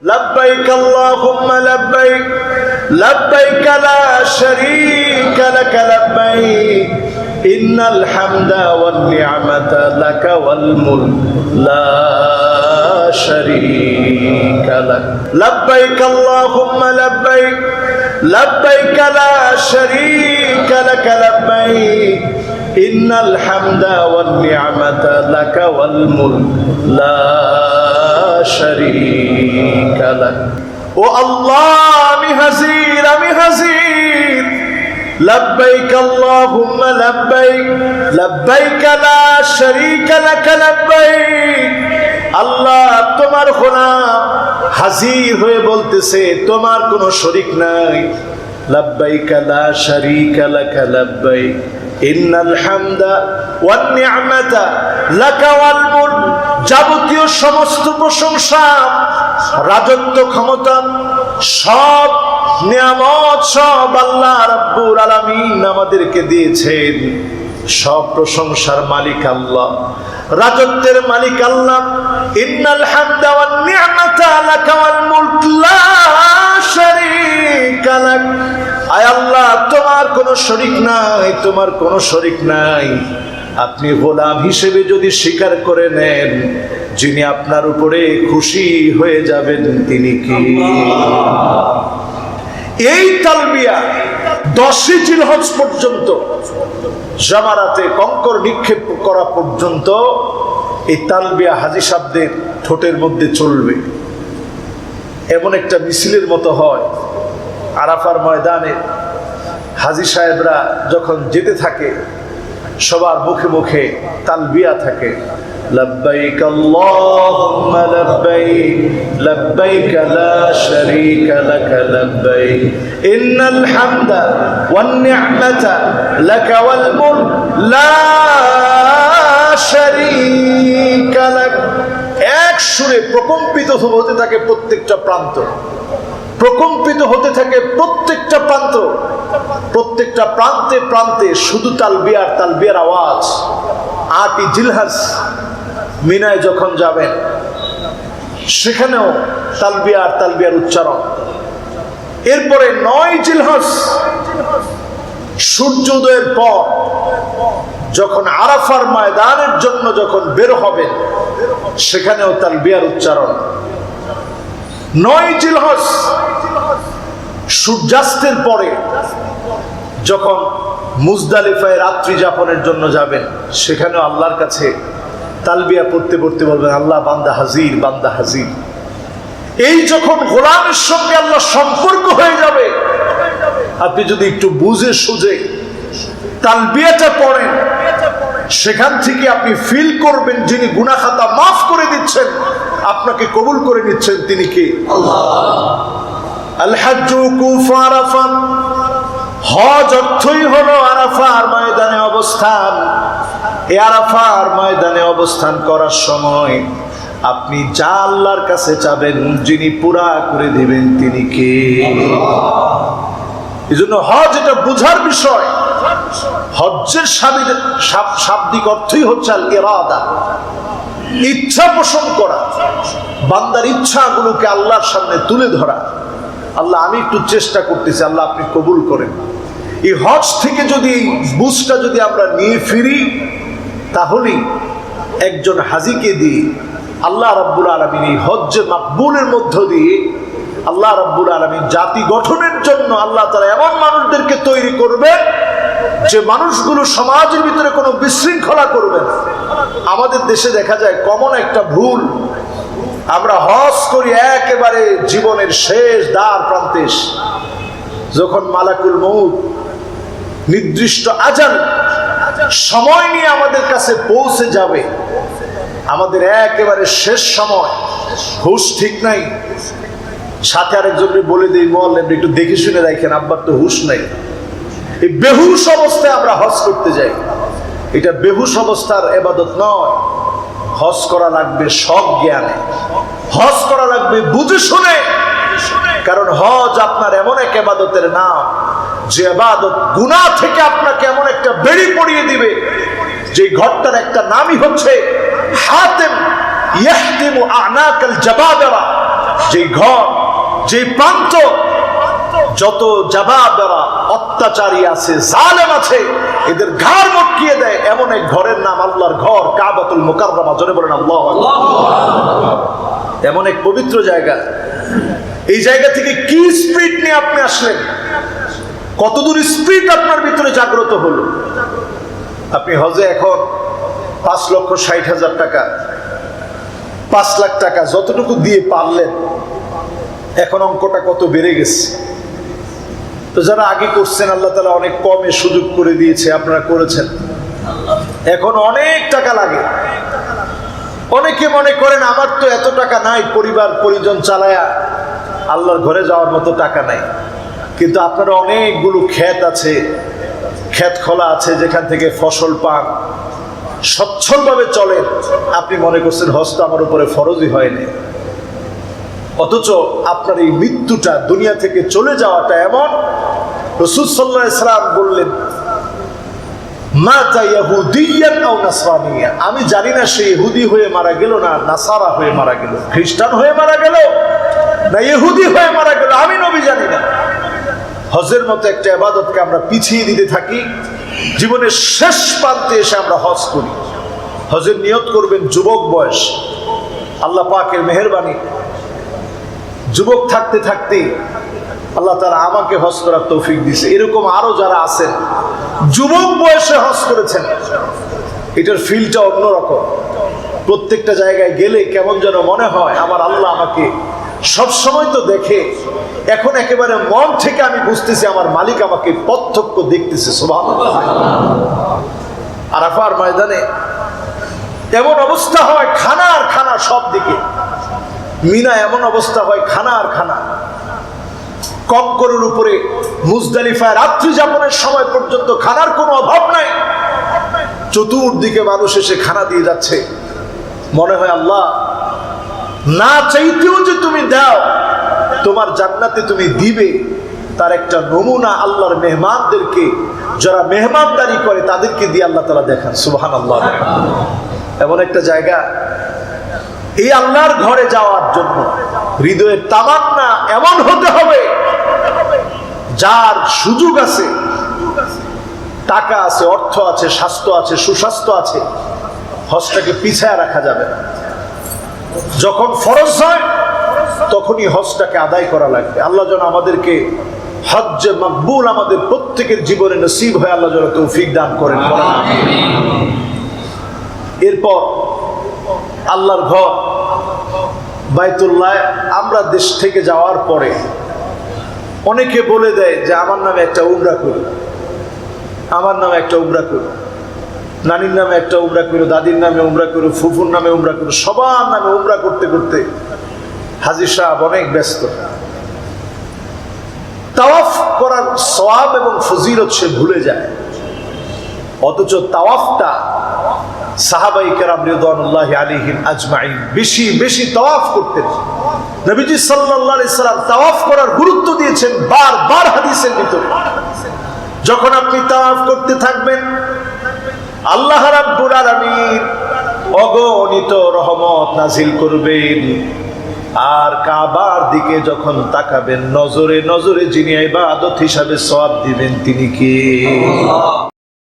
لبيك اللهم لبيك لبيك لا شريك لك لبيك إن الحمد والنعمة لك والملك لا شريك لك لبيك اللهم لبيك لبيك لا شريك لك لبيك إن الحمد والنعمة لك والملك لا شريك لك ও আল্লাহ আমি হাজির لبيك اللهم لبيك لبيك لا شريك لك لبيك আল্লাহ তোমার গোলাম হাজির হয়ে বলতেছে তোমার কোনো শরীক নাই لبيك لا شريك لك لبيك ইন্নাল হামদা ওয়ান নি'মাতা লাকা ওয়াল মুলক যাবতীয় সমস্ত প্রশংসা রাজত্ব ক্ষমতা সব নিয়ামত সব আল্লাহ রাব্বুল আলামিন আমাদেরকে দিয়েছেন সব প্রশংসার মালিক আল্লাহ রাজত্বের মালিক আল্লাহ ইন্নাল হামদা ওয়ান নি'মাতা লাকা ওয়াল মুলক লা শারীকা লাক আয় আল্লাহ তোমার কোনো শরীক নাই আপনি গোলাম হিসেবে যদি স্বীকার করে নেন যিনি আপনার উপরে খুশি হয়ে যাবেন তিনি কি এই তালবিয়া 10 জিলহজ পর্যন্ত জামারাতে কঙ্কর নিক্ষেপ করা পর্যন্ত এই তালবিয়া হাজী সাহেবদের ঠোঁটের মধ্যে চলবে এমন একটা মিছিলের মতো হয় আরাফার ময়দানে হাজী সাহেবরা যখন যেতে থাকে সবার মুখে মুখে তালবিয়া থাকে লব্বাইক আল্লাহুম্মা লব্বাইক লব্বাইক লা শারীকা লাক লব্বাইক ইন্নাল হামদা ওয়ান নি'মাতা লাকা ওয়াল মুলক লা শারীকা লাক এক সুরে প্রকম্পিত হতে থাকে প্রত্যেকটা প্রান্ত প্রত্যেকটা প্রান্তে শুধু তালবিয়ার আওয়াজ 8 জিলহজ মিনায় যখন যাবেন সেখানেও তালবিয়ার উচ্চারণ এরপরে 9 জিলহজ সূর্যোদয়ের পর যখন আরাফার ময়দানের জন্য যখন বের হবেন সেখানেও তালবিয়ার উচ্চারণ 9 জিলহজ সূর্যাস্তের পরে যখন মুজদালিফায় রাত্রি যাপনের জন্য যাবেন সেখানেও আল্লাহর কাছে তালবিয়া পড়তে বলবেন আল্লাহ বান্দা হাজির এই যখন গোলামের সঙ্গে আল্লাহ সম্পর্ক হয়ে যাবে আপনি যদি একটু বুঝে সুঝে তালবিয়াটা পড়েন সেখান থেকে আপনি ফিল করবেন যিনি গুনাহ খাতা মাফ করে দিচ্ছেন আপনাকে কবুল করে নিচ্ছেন তিনি কে আল্লাহ আল হাজ্জু কুফা আরাফা হজ অর্থই হলো আরাফার ময়দানে অবস্থান এই আরাফার ময়দানে অবস্থান করার সময় আপনি যা আল্লাহর কাছে চাবেন যিনি পুরা করে দিবেন তিনি কে এজন্য হজ এটা বুঝার বিষয় হজ্জের শাব্দিক অর্থই হচ্ছে আল ইরাদা ইচ্ছা পোষণ করা বান্দার ইচ্ছাগুলোকে আল্লাহর সামনে তুলে ধরা আল্লাহ আমি একটু চেষ্টা করতেছি আল্লাহ আপনি কবুল করেন এই হজ থেকে যদি বুঝটা যদি আমরা নিয়ে ফিরি তাহলেই একজন হাজীকে দিয়ে আল্লাহ রাব্বুল আলামিন এই হজ্জে মাকবুলের মধ্য দিয়ে আল্লাহ রাব্বুল আলামিন জাতি গঠনের জন্য আল্লাহ তাআলা এমন মানুষদেরকে তৈরি করবেন যে মানুষগুলো সমাজের ভিতরে কোনো বিশৃঙ্খলা করবে না আমাদের দেশে দেখা যায় কমন একটা ভুল আমরা হজ করি একেবারে জীবনের শেষ দ্বার প্রান্তে যখন মালাকুল মউত নির্দিষ্ট আজান সময় নিয়ে আমাদের কাছে পৌঁছে যাবে আমাদের একেবারে শেষ সময় হুঁশ ঠিক নাই সাথে আরেকজনকে বলে দিই মোয়াল্লেম একটু দেখে শুনে রাখেন আব্বার তো হুঁশ নাই এই বেহুশ অবস্থায় আমরা হজ করতে যাই এটা বেহুশ অবস্থার ইবাদত নয় হজ করা লাগবে সব জ্ঞানে হজ করা লাগবে বুঝে শুনে কারণ হজ আপনার এমন এক ইবাদতের নাম যে ইবাদত গুনাহ থেকে আপনাকে এমন একটা বেড়ি পড়িয়ে দিবে যে ঘরটার একটা নামই হচ্ছে হাতিম ইয়াহতিমু আনাকাল জাবাবিরা যে ঘর, যে প্রান্ত যত জাবাবেরা অত্যাচারী আছে, জালেম আছে, এদের ঘাড় মটকিয়ে দেয়, এমন এক ঘরের নাম আল্লাহর ঘর কাবাতুল মুকাররমা। জোরে বলেন আল্লাহু আকবার। এমন এক পবিত্র জায়গা। এই জায়গা থেকে কি স্পিড নিয়ে আপনি আসলেন, কতদূর স্পিড আপনার ভিতরে জাগ্রত হলো। আপনি হজে এখন 5,60,000 টাকা, 5 লাখ টাকা যতটুকু দিয়ে পারলেন, এখন অঙ্কটা কত বেড়ে গেছে। তো যারা আগে করছেন আল্লাহ তাআলা অনেক কমে সুযোগ করে দিয়েছে, আপনারা করেছেন। এখন অনেক টাকা লাগে। অনেকে মনে করেন আমার তো এত টাকা নাই, পরিবার পরিজন চালায়া আল্লাহর ঘরে যাওয়ার মতো টাকা নাই। কিন্তু আপনার অনেকগুলো ক্ষেত আছে, ক্ষেত খোলা আছে, যেখান থেকে ফসল পান, সচ্ছলভাবে চলেন। আপনি মনে করছেন হজ তো আমার উপরে ফরজই হয়নি। অথচ আপনার এই মৃত্যুটা, দুনিয়া থেকে চলে যাওয়াটা এমন, রাসূল সাল্লাল্লাহু আলাইহি সাল্লাম বললেন, মাতা ইয়াহুদিয়ান আও নাসরানিয়া, আমি জানি না সে ইহুদি হয়ে মারা গেল না নাসারা হয়ে মারা গেল, খ্রিস্টান হয়ে মারা গেল না ইহুদি হয়ে মারা গেল, আমি নবী জানি না। হজের মতো একটা ইবাদতকে আমরা পিছিয়ে দিতে থাকি। জীবনের শেষ প্রান্তে এসে আমরা হজ করি। হজের নিয়ত করবেন যুবক বয়স। আল্লাহ পাকের মেহেরবানি, যুবক থাকতে থাকতে আল্লাহ তাআলা আমাকে হজ করার তৌফিক দিয়েছে। এরকম আরো যারা আছেন যুবক বয়সে হজ করেছেন, এটার ফিলটা অন্যরকম। প্রত্যেকটা জায়গায় গেলে কেমন যেন মনে হয় আমার আল্লাহ আমাকে সব সময় তো দেখে, এখন একেবারে মন থেকে আমি বুঝতেছি আমার মালিক আমাকে প্রত্যক্ষ দেখতেছে। সুবহানাল্লাহ। আরাফার ময়দানে এমন অবস্থা হয়, খানা আর খানা সব দিকে। মিনা এমন অবস্থা হয়, খানা আর খানা। কঙ্করের উপরে মুজদালিফায় রাত্রি যাপনের সময় পর্যন্ত খানার কোনো অভাব নাই। চতুর্দিকে মানুষ এসে খানা দিয়ে যাচ্ছে। মনে হয় আল্লাহ না চাইতেও যে তুমি দাও, তোমার জান্নাতে তুমি দিবে, তার একটা নমুনা আল্লাহর মেহমানদেরকে, যারা মেহমানদারি করে তাদেরকে দিয়ে আল্লাহ তাআলা দেখান। সুবহানাল্লাহ। এমন একটা জায়গা, এই আল্লাহর ঘরে যাওয়ার জন্য হৃদয়ের তামান্না এমন হতে হবে, যার সুযোগ আছে, টাকা আছে, অর্থ আছে, স্বাস্থ্য আছে, সুস্বাস্থ্য আছে, হজটাকে পিছায় রাখা যাবে না। যখন ফরজ হয় তখনই হজটাকে আদায় করা লাগবে। আল্লাহ যেন আমাদেরকে হজ্জে মাকবুল আমাদের প্রত্যেকের জীবনে নসিব হয়, আল্লাহ যেন তৌফিক দান করেন। এরপর আল্লাহর ঘর বাইতুল্লাহ আমরা দেশ থেকে যাওয়ার পরে অনেকে বলে দেয় যে আমার নামে একটা উমরা করো, আমার নামে একটা উমরা করো, নানির নামে একটা উমরা করো, দাদির নামে উমরা করো, ফুফুর নামে উমরা করো। সবার নামে উমরা করতে করতে হাজী সাহেব অনেক ব্যস্ত। তাওয়াফ করার সওয়াব এবং ফজিলত সে ভুলে যায়। অথচ তাওয়াফটা সাহাবায়ে কেরাম রিদওয়ানুল্লাহি আলাইহিম আজমাইন বেশি বেশি তাওয়াফ করতেন। নবীজি সাল্লাল্লাহু আলাইহি সাল্লাম তাওয়াফ করার গুরুত্ব দিয়েছেন বারবার হাদিসের ভিতরে। যখন আপনি তাওয়াফ করতে থাকবেন, আল্লাহ রাব্বুল আলামিন অগণিত রহমত নাজিল করবেন। আর কাবার দিকে যখন তাকাবেন, নজরে নজরে যিনি ইবাদত হিসাবে সওয়াব দিবেন তিনি কে?